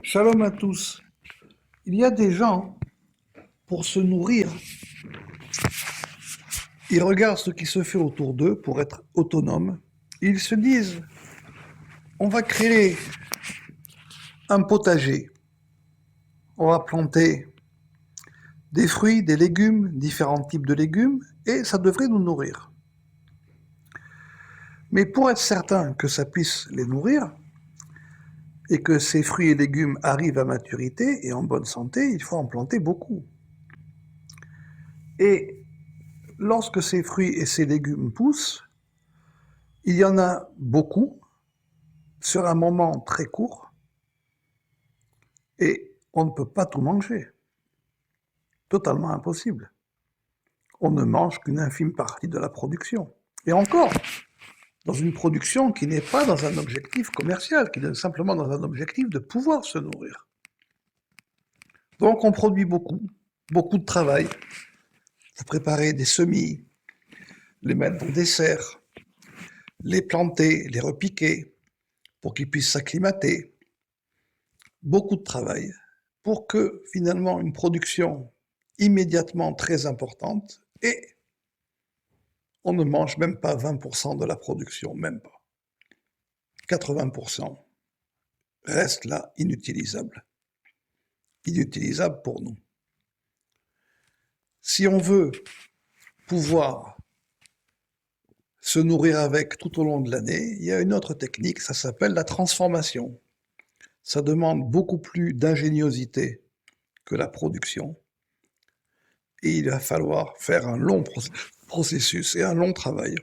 Shalom à tous. Il y a des gens, pour se nourrir, ils regardent ce qui se fait autour d'eux pour être autonomes. Ils se disent, on va créer un potager. On va planter des fruits, des légumes, différents types de légumes, et ça devrait nous nourrir. Mais pour être certain que ça puisse les nourrir, et que ces fruits et légumes arrivent à maturité et en bonne santé, il faut en planter beaucoup. Et lorsque ces fruits et ces légumes poussent, il y en a beaucoup sur un moment très court et on ne peut pas tout manger. Totalement impossible. On ne mange qu'une infime partie de la production. Et encore, dans une production qui n'est pas dans un objectif commercial, qui est simplement dans un objectif de pouvoir se nourrir. Donc on produit beaucoup, beaucoup de travail. Vous préparez des semis, les mettre dans des serres, les planter, les repiquer pour qu'ils puissent s'acclimater. Beaucoup de travail pour que finalement une production immédiatement très importante et on ne mange même pas 20% de la production, même pas. 80% reste là inutilisable. Inutilisable pour nous. Si on veut pouvoir se nourrir avec tout au long de l'année, il y a une autre technique, ça s'appelle la transformation. Ça demande beaucoup plus d'ingéniosité que la production. Et il va falloir faire un long processus et un long travail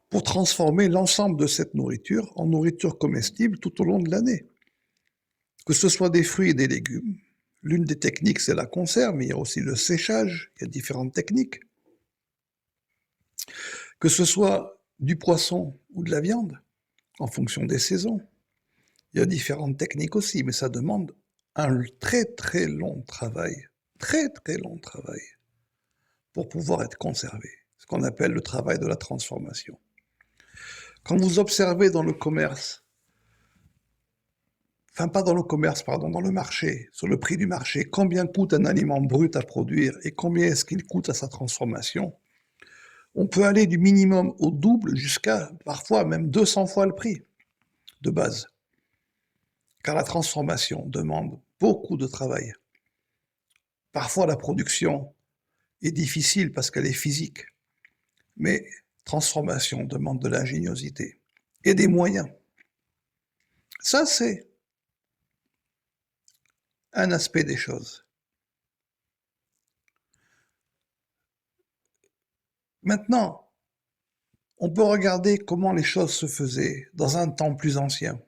pour transformer l'ensemble de cette nourriture en nourriture comestible tout au long de l'année. Que ce soit des fruits et des légumes. L'une des techniques, c'est la conserve, mais il y a aussi le séchage, il y a différentes techniques. Que ce soit du poisson ou de la viande, en fonction des saisons. Il y a différentes techniques aussi, mais ça demande un très très long travail, pour pouvoir être conservé. Ce qu'on appelle le travail de la transformation. Quand vous observez dans le commerce, enfin pas dans le commerce, pardon, dans le marché, sur le prix du marché, combien coûte un aliment brut à produire et combien est-ce qu'il coûte à sa transformation, on peut aller du minimum au double jusqu'à parfois même 200 fois le prix de base. Car la transformation demande beaucoup de travail. Parfois la production est difficile parce qu'elle est physique, mais transformation demande de l'ingéniosité et des moyens. Ça, c'est un aspect des choses. Maintenant, on peut regarder comment les choses se faisaient dans un temps plus ancien.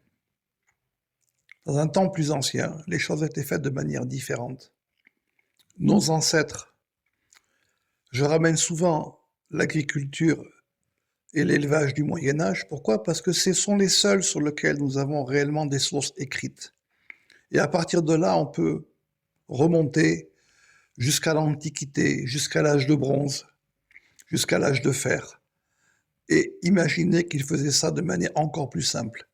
Dans un temps plus ancien, les choses étaient faites de manière différente. Nos ancêtres, je ramène souvent l'agriculture et l'élevage du Moyen Âge. Pourquoi? Parce que ce sont les seuls sur lesquels nous avons réellement des sources écrites. Et à partir de là, on peut remonter jusqu'à l'Antiquité, jusqu'à l'âge de bronze, jusqu'à l'âge de fer. Et imaginer qu'ils faisaient ça de manière encore plus simple.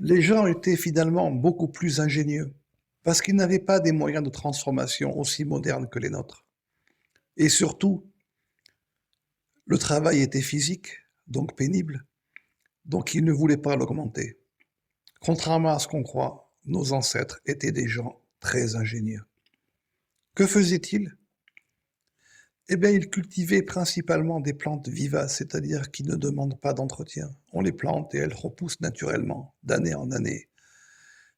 Les gens étaient finalement beaucoup plus ingénieux, parce qu'ils n'avaient pas des moyens de transformation aussi modernes que les nôtres. Et surtout, le travail était physique, donc pénible, donc ils ne voulaient pas l'augmenter. Contrairement à ce qu'on croit, nos ancêtres étaient des gens très ingénieux. Que faisaient-ils? Eh bien, ils cultivaient principalement des plantes vivaces, c'est-à-dire qui ne demandent pas d'entretien. On les plante et elles repoussent naturellement, d'année en année.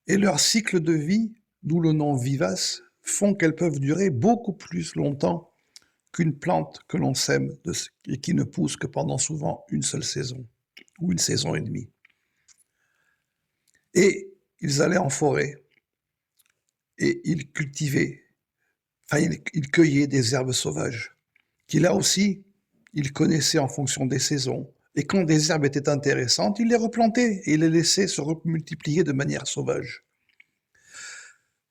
Et leur cycle de vie, d'où le nom vivace, font qu'elles peuvent durer beaucoup plus longtemps qu'une plante que l'on sème et qui ne pousse que pendant souvent une seule saison, ou une saison et demie. Et ils allaient en forêt et ils cultivaient, enfin ils cueillaient des herbes sauvages, qui là aussi, ils connaissaient en fonction des saisons. Et quand des herbes étaient intéressantes, ils les replantaient et les laissaient se multiplier de manière sauvage.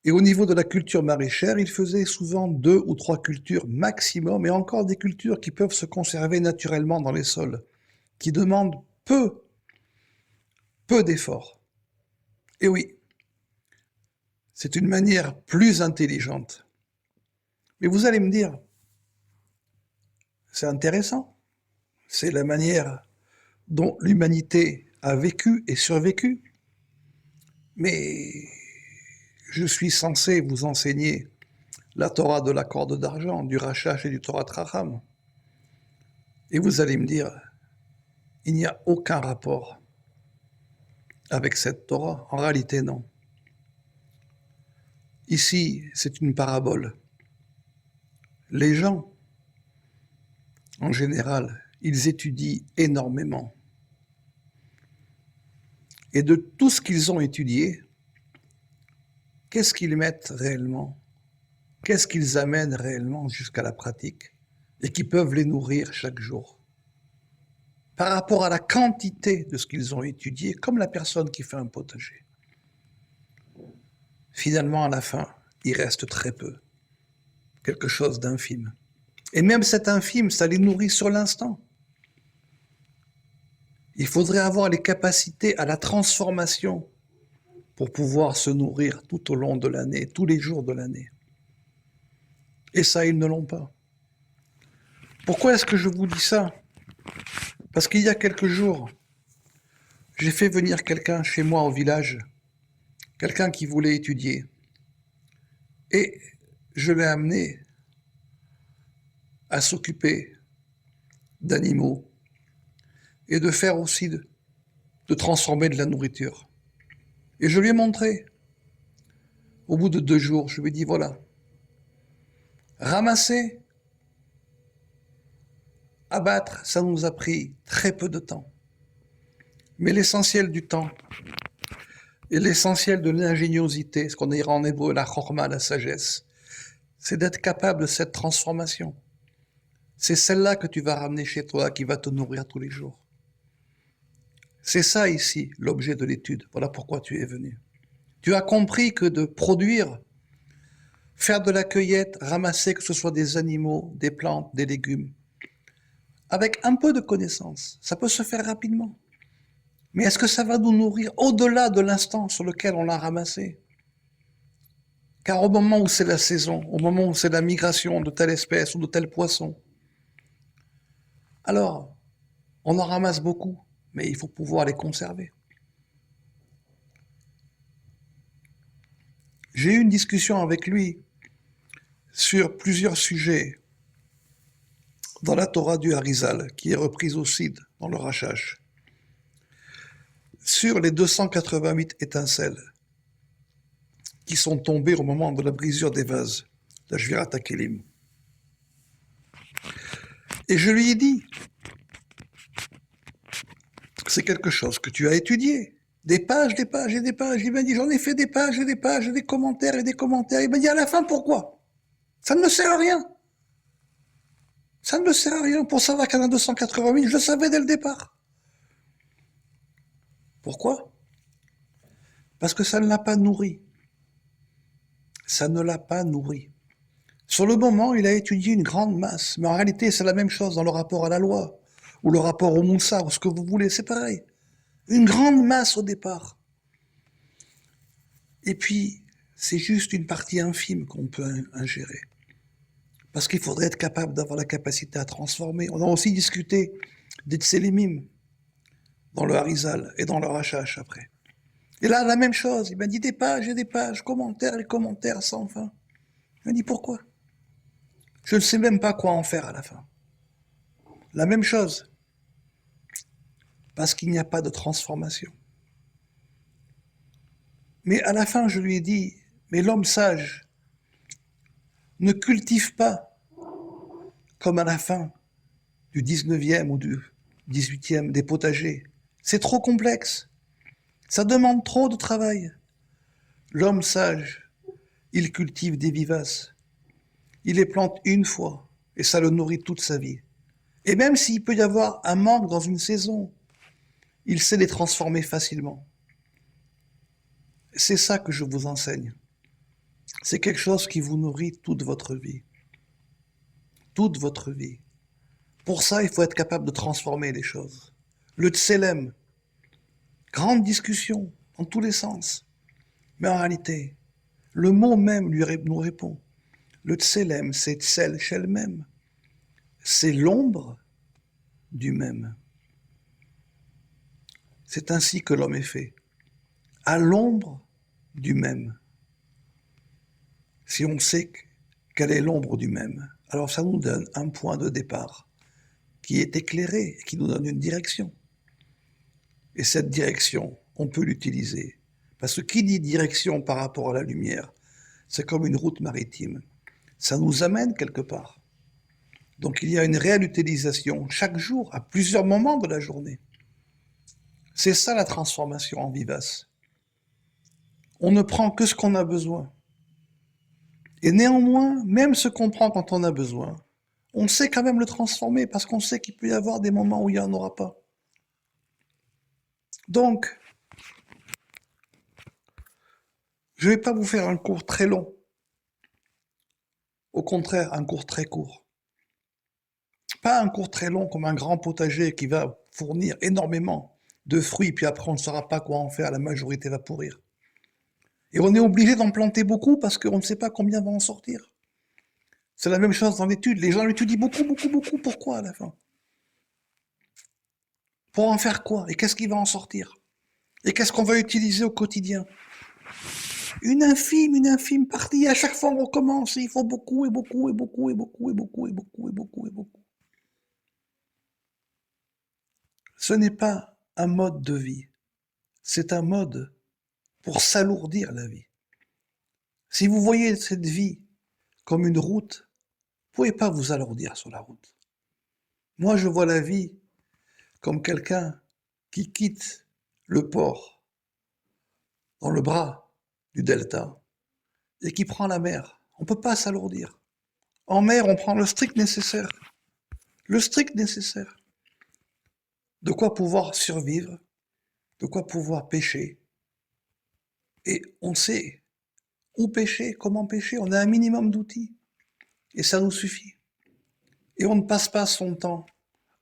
Et au niveau de la culture maraîchère, ils faisaient souvent 2 ou 3 cultures maximum, et encore des cultures qui peuvent se conserver naturellement dans les sols, qui demandent peu d'efforts. Et oui, c'est une manière plus intelligente. Mais vous allez me dire, c'est intéressant. C'est la manière dont l'humanité a vécu et survécu. Mais je suis censé vous enseigner la Torah de la corde d'argent, du Rachash et du Torah Tracham. Et vous allez me dire, il n'y a aucun rapport avec cette Torah. En réalité, non. Ici, c'est une parabole. Les gens, en général, ils étudient énormément. Et de tout ce qu'ils ont étudié, qu'est-ce qu'ils mettent réellement? Qu'est-ce qu'ils amènent réellement jusqu'à la pratique et qui peuvent les nourrir chaque jour? Par rapport à la quantité de ce qu'ils ont étudié, comme la personne qui fait un potager. Finalement, à la fin, il reste très peu, quelque chose d'infime. Et même cet infime, ça les nourrit sur l'instant. Il faudrait avoir les capacités à la transformation pour pouvoir se nourrir tout au long de l'année, tous les jours de l'année. Et ça, ils ne l'ont pas. Pourquoi est-ce que je vous dis ça? Parce qu'il y a quelques jours, j'ai fait venir quelqu'un chez moi au village, quelqu'un qui voulait étudier. Et je l'ai amené à s'occuper d'animaux et de faire aussi de transformer de la nourriture. Et je lui ai montré, au bout de 2 jours, je lui ai dit, voilà, ramasser, abattre, ça nous a pris très peu de temps. Mais l'essentiel du temps et l'essentiel de l'ingéniosité, ce qu'on dira en hébreu la chorma, la sagesse, c'est d'être capable de cette transformation. C'est celle-là que tu vas ramener chez toi, qui va te nourrir tous les jours. C'est ça ici, l'objet de l'étude. Voilà pourquoi tu es venu. Tu as compris que de produire, faire de la cueillette, ramasser que ce soit des animaux, des plantes, des légumes, avec un peu de connaissance, ça peut se faire rapidement. Mais est-ce que ça va nous nourrir au-delà de l'instant sur lequel on l'a ramassé? Car au moment où c'est la saison, au moment où c'est la migration de telle espèce ou de tel poisson, alors on en ramasse beaucoup, mais il faut pouvoir les conserver. J'ai eu une discussion avec lui sur plusieurs sujets dans la Torah du Harizal, qui est reprise aussi dans le Rachash, sur les 288 étincelles qui sont tombées au moment de la brisure des vases, la Shvirat HaKelim. Et je lui ai dit, c'est quelque chose que tu as étudié, des pages et des pages. Il m'a dit, j'en ai fait des pages et des pages, et des commentaires et des commentaires. Il m'a dit, à la fin, pourquoi? Ça ne me sert à rien. Ça ne me sert à rien. Pour savoir qu'il y en a 288, je le savais dès le départ. Pourquoi? Parce que ça ne l'a pas nourri. Ça ne l'a pas nourri. Sur le moment, il a étudié une grande masse, mais en réalité, c'est la même chose dans le rapport à la loi, ou le rapport au Moussa, ou ce que vous voulez, c'est pareil. Une grande masse au départ. Et puis, c'est juste une partie infime qu'on peut ingérer. Parce qu'il faudrait être capable d'avoir la capacité à transformer. On a aussi discuté des Tselimim dans le Harizal et dans le Rachash après. Et là, la même chose. Il m'a dit des pages et des pages, commentaires et commentaires sans fin. Il m'a dit pourquoi? Je ne sais même pas quoi en faire à la fin. La même chose. Parce qu'il n'y a pas de transformation. Mais à la fin, je lui ai dit, mais l'homme sage ne cultive pas comme à la fin du 19e ou du 18e des potagers. C'est trop complexe. Ça demande trop de travail. L'homme sage, il cultive des vivaces. Il les plante une fois et ça le nourrit toute sa vie. Et même s'il peut y avoir un manque dans une saison, il sait les transformer facilement. C'est ça que je vous enseigne. C'est quelque chose qui vous nourrit toute votre vie. Toute votre vie. Pour ça, il faut être capable de transformer les choses. Le tselem, grande discussion, dans tous les sens. Mais en réalité, le mot même nous répond. Le tselem, c'est tsel, shel même. C'est l'ombre du même. C'est ainsi que l'homme est fait, à l'ombre du même. Si on sait quelle est l'ombre du même, alors ça nous donne un point de départ qui est éclairé, qui nous donne une direction. Et cette direction, on peut l'utiliser. Parce que qui dit direction par rapport à la lumière, c'est comme une route maritime. Ça nous amène quelque part. Donc il y a une réelle utilisation chaque jour, à plusieurs moments de la journée. C'est ça la transformation en vivace. On ne prend que ce qu'on a besoin. Et néanmoins, même ce qu'on prend quand on a besoin, on sait quand même le transformer parce qu'on sait qu'il peut y avoir des moments où il n'y en aura pas. Donc, je ne vais pas vous faire un cours très long. Au contraire, un cours très court. Pas un cours très long comme un grand potager qui va fournir énormément de fruits, puis après on ne saura pas quoi en faire, la majorité va pourrir. Et on est obligé d'en planter beaucoup parce qu'on ne sait pas combien va en sortir. C'est la même chose dans l'étude. Les gens l'étudient beaucoup, beaucoup, beaucoup. Pourquoi à la fin? Pour en faire quoi? Et qu'est-ce qui va en sortir? Et qu'est-ce qu'on va utiliser au quotidien? Une infime partie. À chaque fois, on recommence. Il faut beaucoup et beaucoup et beaucoup et beaucoup et beaucoup et beaucoup et beaucoup et beaucoup. Ce n'est pas un mode de vie. C'est un mode pour s'alourdir la vie. Si vous voyez cette vie comme une route, vous ne pouvez pas vous alourdir sur la route. Moi, je vois la vie comme quelqu'un qui quitte le port dans le bras du delta et qui prend la mer. On ne peut pas s'alourdir. En mer, on prend le strict nécessaire. Le strict nécessaire. De quoi pouvoir survivre, de quoi pouvoir pêcher. Et on sait où pêcher, comment pêcher. On a un minimum d'outils. Et ça nous suffit. Et on ne passe pas son temps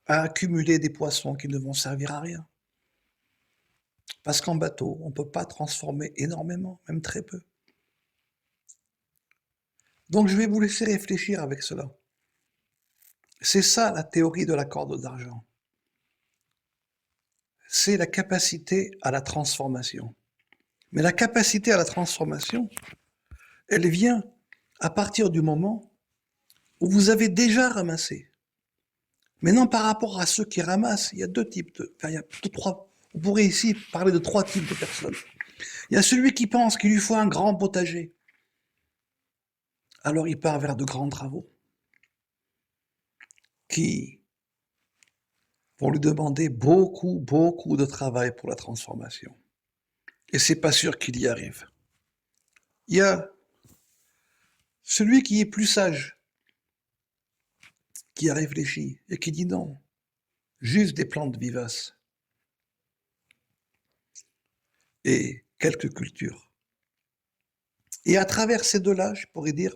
à accumuler des poissons qui ne vont servir à rien. Parce qu'en bateau, on ne peut pas transformer énormément, même très peu. Donc je vais vous laisser réfléchir avec cela. C'est ça la théorie de la corde d'argent. C'est la capacité à la transformation. Mais la capacité à la transformation, elle vient à partir du moment où vous avez déjà ramassé. Maintenant, par rapport à ceux qui ramassent, il y a deux types il y a trois. On pourrait ici parler de trois types de personnes. Il y a celui qui pense qu'il lui faut un grand potager. Alors il part vers de grands travaux qui vont lui demander beaucoup, beaucoup de travail pour la transformation. Et c'est pas sûr qu'il y arrive. Il y a celui qui est plus sage, qui a réfléchi et qui dit non, juste des plantes vivaces et quelques cultures. Et à travers ces deux-là, je pourrais dire,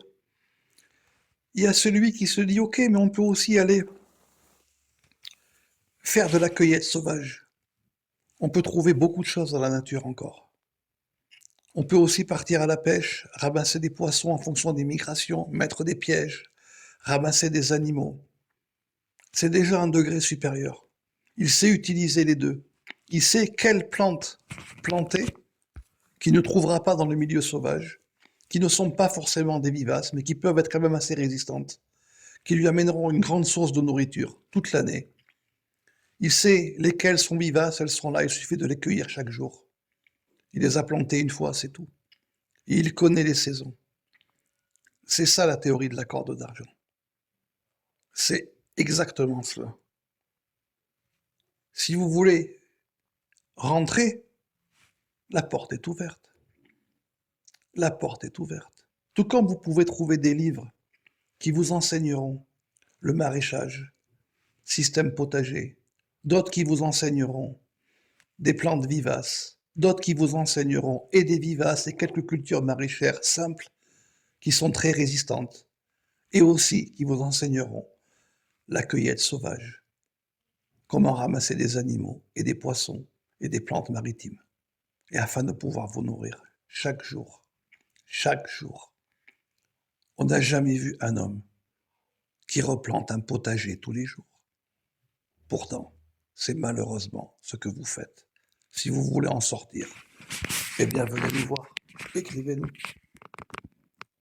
il y a celui qui se dit ok, mais on peut aussi aller faire de la cueillette sauvage. On peut trouver beaucoup de choses dans la nature encore. On peut aussi partir à la pêche, ramasser des poissons en fonction des migrations, mettre des pièges, ramasser des animaux. C'est déjà un degré supérieur. Il sait utiliser les deux. Il sait quelles plantes planter qu'il ne trouvera pas dans le milieu sauvage, qui ne sont pas forcément des vivaces, mais qui peuvent être quand même assez résistantes, qui lui amèneront une grande source de nourriture toute l'année. Il sait lesquelles sont vivaces, elles sont là, il suffit de les cueillir chaque jour. Il les a plantées une fois, c'est tout. Et il connaît les saisons. C'est ça la théorie de la corde d'argent. C'est exactement cela. Si vous voulez rentrer, la porte est ouverte. La porte est ouverte. Tout comme vous pouvez trouver des livres qui vous enseigneront le maraîchage, système potager, d'autres qui vous enseigneront des plantes vivaces, d'autres qui vous enseigneront et des vivaces et quelques cultures maraîchères simples qui sont très résistantes, et aussi qui vous enseigneront la cueillette sauvage, comment ramasser des animaux et des poissons et des plantes maritimes, et afin de pouvoir vous nourrir. chaque jour, chaque jour. On n'a jamais vu un homme qui replante un potager tous les jours. Pourtant, c'est malheureusement ce que vous faites. Si vous voulez en sortir, eh bien venez nous voir, écrivez-nous.